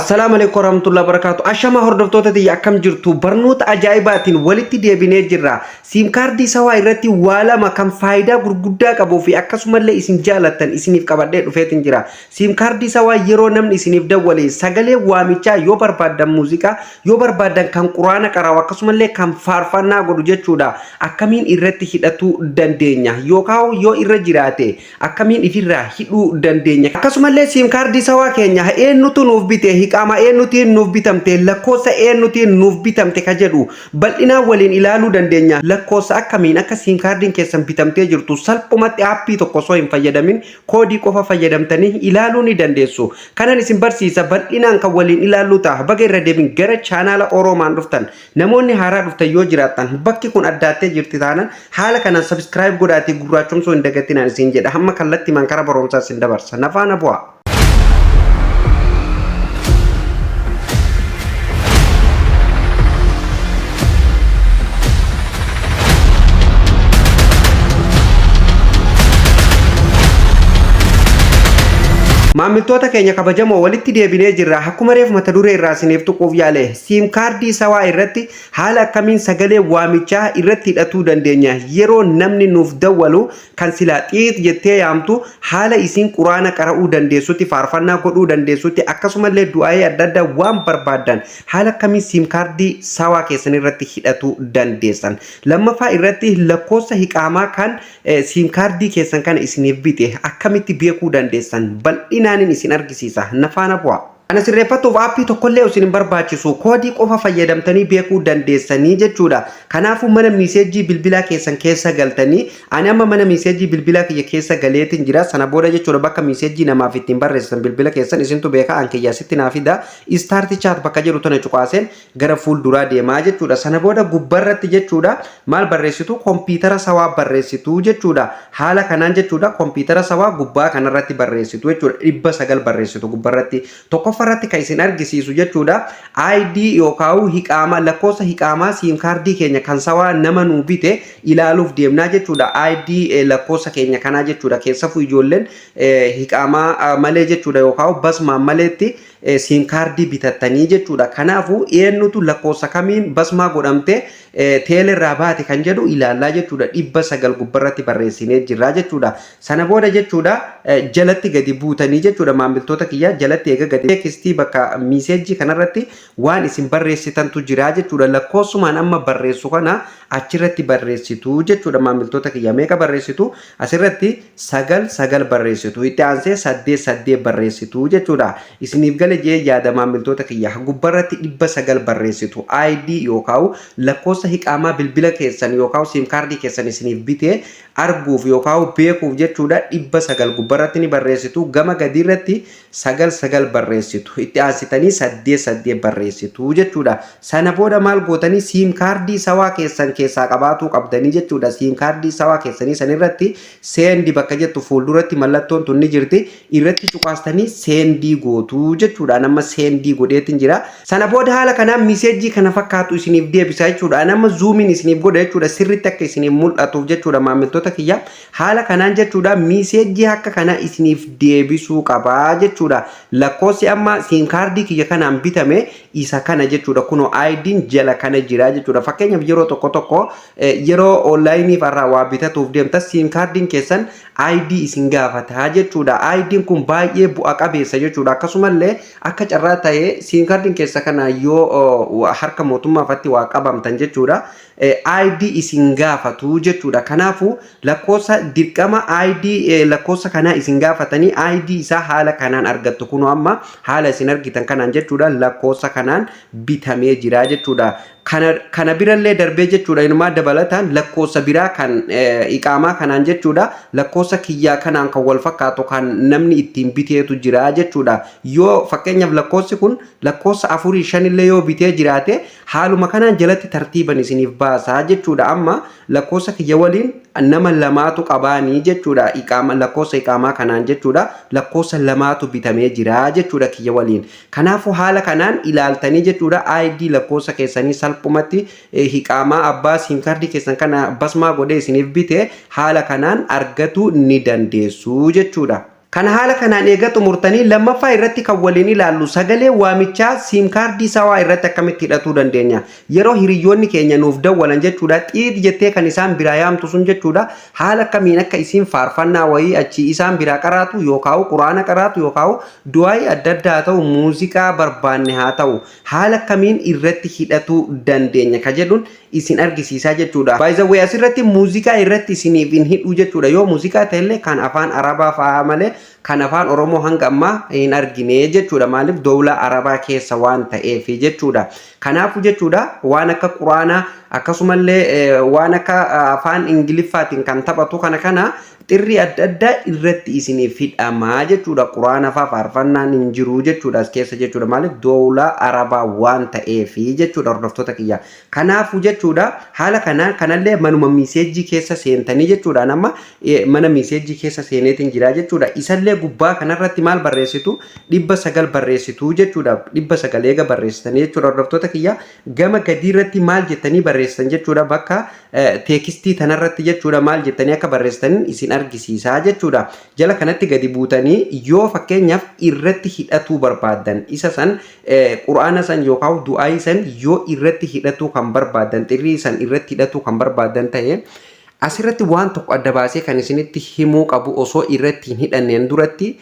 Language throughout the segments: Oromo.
Assalamualaikum warahmatullahi wabarakatuh. Ashama hordoftoota tiyya akkam jirtu barnoota ajaa'ibaatiin walitti deebinee jirra. Siim kaardii sawaa irratti waa lama kan faayidaa gurguddaa qabuu fi akkasumallee isin jaalattan isiniif qabadhee dhufeetin jira. Siim kaardii sawaa yeroo namni isiniif dawwale sagalee waamichaa yoo barbaadan muuziqaa yoo barbaadan kan quraana qara'u akkasumallee kan faarfannaa godhu jechuudha. Akkamiin irratti hidhachuu dandeenya yookaan yoo irra jiraate akkamiin ifirraa hidhuu dandeenya. Akkasumallee siim kaardii sawaa keenya eenyutu nuuf bite hiqama eenyutiin nuuf bitamte lakkoofsa eenyutiin nuuf bitamte ka jedhu bal'inaan waliin ilaaluu dandeenya. Lakkoofsa akkamiin akka siim kaardiin keessan bitamtee jirtu salphumatti aappii tokko osoo hin fayyadamin koodii qofa fayyadamtanii ilaaluu ni dandeessu. Kanan isin barsiisa bal'inaan kan waliin ilaallu ta'a. Baga irra deebiin gara chaanaala Oromaan dhuftan namoonni haaraa dhuftan yoo jiraattan bakki kun addaattee jirti taanan haala kanaan subscribe godhaatii gurraachomsuu hin dagatinaan isin jedha. Hamma kallattii mankara barumsaa isin dabarsa. Nafaana bu'aa. Maamiltoota keenya kabajamoo walitti deebinee jirra. Akkuma reef mata duree irraa isiniif tuquuf yaale siim kaardii sawaa irratti haala akkamiin sagalee waamichaa irratti hidhachuu dandeenya. Yeroo namni nuuf dawwalu kan silaa xiit jettee yaamtu haala isin quraana qara'uu dandeessutti faarfannaa godhuu dandeessutti akkasumallee du'aa'ee adda addaa waan barbaadan haala akkamiin siim kaardii sawaa keessan irratti hidhachuu dandeessan. Lammaffaa irratti lakkoofsa hiqaamaa kan siim kaardii keessan kana isiniif bite akkamitti beekuu dandeessan bal'inaan isin argisiisa. Nafaana bu'aa. Ana sirreeffatuuf aappii tokkollee isin hin barbaachisu koodii qofa fayyadamtanii beekuu dandeessanii jechuudha. Kanaafuu mana miiseejii bilbilaa keessan keessa galtanii ani amma mana miiseejii bilbilaa kiyya keessa galeetin jira. Sana booda jechuudha bakka miiseejii namaaf ittiin barreessan bilbila keessan isintu beeka an kiyyaasitti naafida istaarti chaat bakka jedhu tana cuqaaseen gara fuulduraa deemaa jechuudha. Sana booda gubbarratti jechuudha maal barreessitu kompiitara sawaa barreessitu jechuudha. Haala kanaan jechuudha kompiitara sawaa gubbaa kanarratti barreessitu jechuudha 900 barreessitu gubbarratti tokko farratti kan isin argisiisu jechuudha ID yookaan hiqaama lakkoofsa hiqaamaa siim kaardii keenya kan sawaa nama nuu bite ilaaluuf deemnaa jechuudha. ID lakkoofsa keenya kanaa jechuudha keessafuu ijoolleen hiqaamaa malee jechuudha yookaan basmaan maleetti siim kaardii bitattanii jechuudha. Kanaafuu eenyutu lakkoofsa kamiin basmaa godhamte teelerraa baate kan jedhu ilaallaa jechuudha 900 gubbarratti barreessinee jirra jechuudha. Sana booda jechuudha jalatti gadi buutanii jechuudha maamiltoota kiyya jalatti eega gadi tekstii bakka miiseejii kanarratti waan isin barreessitantu jira jechuudha. Lakkoofsumaan amma barreessu kana achirratti barreessitu jechuudha maamiltoota kiyya. Meeqa barreessitu asirratti 9 barreessitu itti aansee 8 barreessitu jechuudha. Isiniif gale jee yaada maamiltoota kiyya gubbarratti 900 barreessitu ID yookaan lakkoofsa hiqaamaa bilbila keessan yookaan siim kaardii keessan isiniif bite arguuf yookaan beekuuf jechuudha 900 gubbarratti ni barreessitu gama gadiirratti 9 barreessitu itti aansitanii 8 barreessitu jechuudha. Sana booda maal gootanii siim kaardii sawaa keessan keessaa qabaatuu qabdanii jechuudha. Siim kaardii sawaa keessanii sanirratti seendi bakka jettu fuulduratti mallattoon tun ni jirti irratti cuqaastanii seendii gootu jechuudha. Nama seendii godheetin jira. Sana booda haala kanaan miiseejii kana fakkaatu isiniif deebisa jechuudha. Nama zuumiin isiniif godha jechuudha sirritti akka isiniif mul'atuuf jechuudha maamiltoota kiyya. Haala kanaan jechuudha miiseejii akka kana isiniif deebisuu qabaa jechuudha. Lakkoofsi amma siim kaardii kiyya kanaan bitame isa kana jechuudha. Kunoo ID'n jala kana jira jechuudha. Fakkeenyaaf yeroo tokko yeroo onlaayiniif irraa waa bitatuuf deemta siim kaardiin keessan ID isin gaafata jechuudha. ID'n kun baay'ee bu'a qabeessa jechuudha. Akkasumallee akka carraa ta'ee siim kaardiin keessa kana yoo harka mootummaafatti waa qabamtan jechuudha. ID isin gaafatu jechuudha. Kanaafuu lakkoofsa dirqama ID lakkoofsa kana isin gaafatanii ID isaa haala kanaan argattu. Kunoo amma haala isin argitan kanaan jechuudha lakkoofsa kanaan bitamee jira jechuudha. Kana birallee darbee jechuudha inumaa dabalataan lakkoofsa biraa kan iqaamaa kanaan jechuudha lakkoofsa kiyyaa kanaan kan wal fakkaatu kan namni ittiin biteetu jira jechuudha. Yoo fakkeenyaaf lakkoofsi kun lakkoofsa 4 5 illee yoo bitee jiraate haaluma kanaan jalatti tartiiban isiniif baasaa jechuudha. Amma lakkoofsa kiyya waliin nama lamaatu qabaanii jechuudha. Iqaama lakkoofsa iqaamaa kanaan jechuudha lakkoofsa lamaatu bitamee jira jechuudha kiyya waliin. Kanaafuu haala kanaan ilaaltanii jechuudha ID lakkoofsa keessanii salphumatti hiqaamaa abbaa siim kaardii keessan kana basmaa godhee isiniif bite haala kanaan argatu ni dandeessu jechuudha. Kana haala kanaan eega xumurtanii lammaffaa irratti kan waliin ilaallu sagalee waamichaa siim kaardii sawaa irratti akkamitti hidhatuu dandeenya. Yeroo hiriyoonni keenya nuuf dawwalan jechuudha xiid jettee kan isaan biraa yaamtu sun jechuudha haala kamiin akka isiin faarfannaa wayii achi isaan biraa qaraatu yookaan quraana qaraatu yookaan du'aa adda addaa haa ta'u muuziqaa barbaanne haa ta'u haala kamiin irratti hidhatuu dandeenya ka jedhuun isin argisiisaa jechuudha. By the way asirratti muuziqaa irratti isiniif hin hidhu jechuudha. Yoo muuziqaa ta'ellee kan afaan Arabaa fa'aa malee kan afaan Oromoo hanga ammaa hin argine jechuudha. Maaliif dawlaa Arabaa keessa waan ta'eef jechuudha. Kanaafuu jechuudha waan akka quraanaa akkasumallee waan akka afaan Ingiliffaatiin kan taphatu kana xirri adda addaa irratti isiniif hidhamaa jechuudha. Quraana fa'aa faarfannaan hin jiru jechuudha as keessa jechuudha. Maaliif dawlaa Arabaa waan ta'eef jechuudha hordoftoota kiyya. Kanaafuu jechuudha haala kanaan kanallee manuma miiseejii keessa seentanii jechuudha. Nama mana miiseejii keessa seeneetiin jira jechuudha. Isallee gubbaa kanarratti maal barreessitu 900 barreessitu jechuudha. 900 eega barreessitanii jechuudha hordoftoota kiyya. Gama gadiirratti maal jettanii barreessitan jechuudha bakka teekstii tanarratti jechuudha maal jettanii akka barreessitan isin argisiisaa jechuudha. Jala kanatti gadi buutanii yoo fakkeenyaaf irratti hidhatuu barbaadan isa san quraana san yookaan du'aa san yoo irratti hidhatuu kan barbaadan xirrii san irratti hidhatuu kan barbaadan ta'e asirratti waan tokko adda baasee kan isinitti himuu qabu osoo irratti hin hidhanneen duratti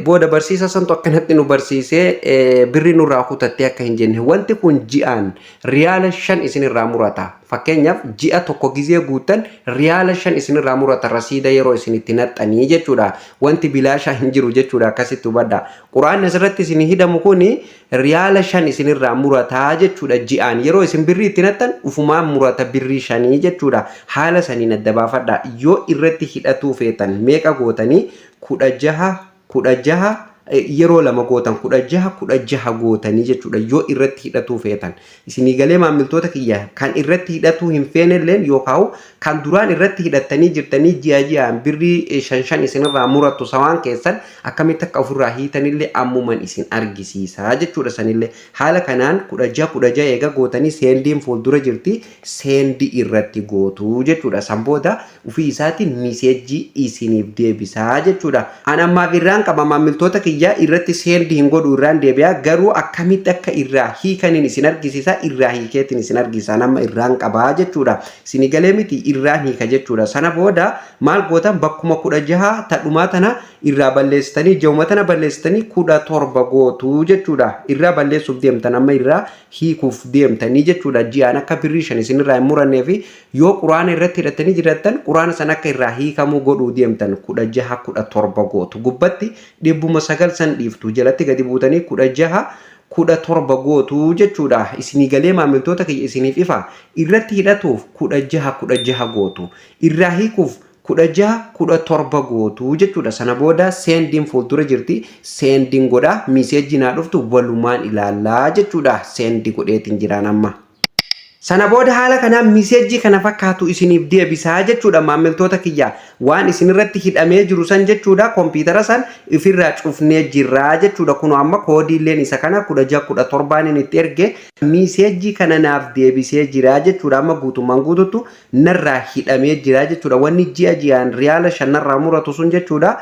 booda barsiisa santu akkanatti nu barsiisee birri nurraa kutattee akka hin jenne wanti kun ji'aan riyaala 5 isinirraa murata. Fakkeenyaaf ji'a tokko gizee guutan riyaala 5 isinirraa murata rasiida yeroo isinitti naxxanii jechuudha. Wanti bilaashaa hin jiru jechuudha akkasitti hubadha. Quraanni asirratti isin hidhamu kuni riyaala 5 isinirraa murata jechuudha ji'aan yeroo isin birrii itti naxxan ufumaan murata birrii 5 jechuudha. Haala saniin adda baafadha. Yoo irratti hidhatuu feetan meeqa gootanii 16 yeroo lama gootan 16 gootanii jechuudha. Yoo irratti hidhatuu feetan isinii galee maamiltoota kiyya kan irratti hidhatuu hin feenelleen yookaan kan duraan irratti hidhattanii jirtanii ji'aan birrii 5 isinirraa muratu sawaan keessan akkamitti akka ofirraa hiitanillee ammuman isin argisiisaa jechuudha. Sanillee haala kanaan 16 eega gootanii seendiin fuuldura jirti seendii irratti gootu jechuudha. San booda ofii isaatiin miseejii isiniif deebisaa jechuudha. An ammaaf irraan qaba maamiltoota kiyya irratti seendi hin godhu irraan deebi'a garuu akkamitti akka irraa hiikaniin isin argisiisa irraa hiikeetiin isin argisiisa nama irraan qabaa jechuudha. Isin galee miti irraan hiika jechuudha. Sana booda maal gootan bakkuma 16 tadhumaa tana irraa balleessitanii jawma tana balleessitanii 17 gootu jechuudha. Irraa balleessuuf deemtan amma irraa hiikuuf deemtanii jechuudha. Ji'aan akka birrii 5 isin irraa hin murannee fi yoo quraana irratti hidhattanii jiraattan quraana sana akka irraa hiikamuu godhuu deemtan 16 gootu gubbatti 900 san dhiiftu jalatti gadi buutanii 17 gootu jechuudha. Isinii galee maamiltoota kiyya isiniif ifa irratti hidhatuuf 16 gootu irraa hiikuuf 17 gootu jechuudha. Sana booda seendiin fuuldura jirti seendiin godha miseejii naa dhuftu walumaan ilaallaa jechuudha. Seendi godheetiin jiraan amma. Sana booda haala kanaan miseejii kana fakkaatu isiniif deebisaa jechuudha maamiltoota kiyya. Waan isinirratti hidhamee jiru san jechuudha kompiitara san ifirraa cufnee jirraa jechuudha. Kun amma koodiilleen isa kana 1617 itti erge miseejii kana naaf deebisee jira jechuudha. Amma guutummaan guututu narraa hidhamee jira jechuudha. Wanni ji'aan riyaala 5 narraa muratu sun jechuudha.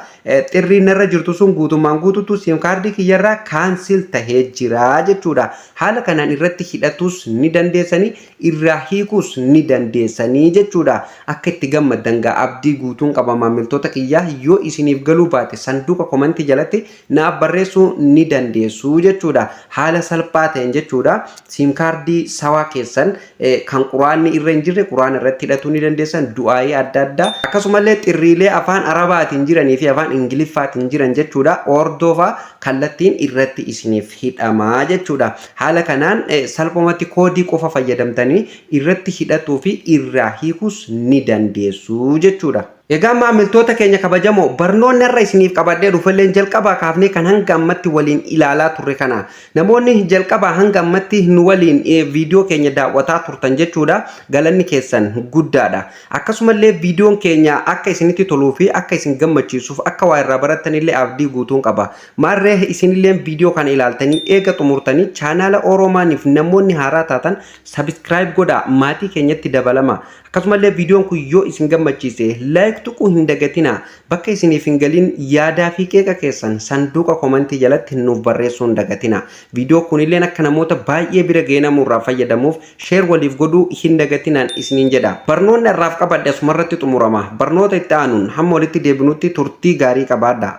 Xirrii narra jirtu sun guutummaan guututu siim kaardii kiyyarraa kaansil tahee jira jechuudha. Haala kanaan irratti hidhatus ni dandeessanii irraa hiikuus ni dandeessanii jechuudha. Akka itti gammaddan gaa abdii guutuun qaba maamiltoota kiyyaa. Yoo isiniif galuu baate sanduuqa komentii jalatti naaf barreessuu ni dandeessu jechuudha. Haala salphaa ta'een jechuudha. Siim kaardii sawaa keessan kan quraanni irra hin jirre quraana irratti hidhatuu ni dandeessan. Du'aayii adda addaa akkasumallee xirriilee afaan Arabaatiin jiranii fi afaan Ingiliffaatiin jiran jechuudha. Ordoofa kallattiin irratti isiniif hidhamaa jechuudha. Haala kanaan salphumatti koodii qofa fayyadamtanii irratti hidhatuu fi irraa hiikuus ni dandeessu jechuudha. Egaa maamiltoota keenya kabajamoo barnoonni irra isiniif qabadhee dhufalleen jalqabaa kaafnee kan hanga ammatti waliin ilaalaa turre kana namoonni jalqabaa hanga ammatti nu waliin viidiyoo keenya daawwataa turtan jechuudha. Galanni keessan guddaadha. Akkasumallee viidiyoon keenya akka isinitti toluu fi akka isin gammachiisuuf akka waa irraa barattanillee abdii guutuun qaba. Maarree isinillee viidiyoo kana ilaaltanii eega xumurtanii chaanaala Oromaaniif namoonni haaraa taatan subscribe godhaa maatii keenyatti dabalama. Akkasumallee viidiyoon kun yoo isin gammachiise like tuquu hin dagatina. Bakka isiniif hin galin yaadaa fi qeeqa keessan sanduuqa komentii jalatti nuuf barreessuu hin dagatina. Viidiyoo kunillee akka namoota baay'ee bira ga'ee namuurraa fayyadamuuf sheer waliif godhuu hin dagatinaan isiniin jedha. Barnoonni irraaf qabadhe asumarratti xumurama. Barnoota itti aanuun hamma walitti deebinutti turtii gaarii qabaadha.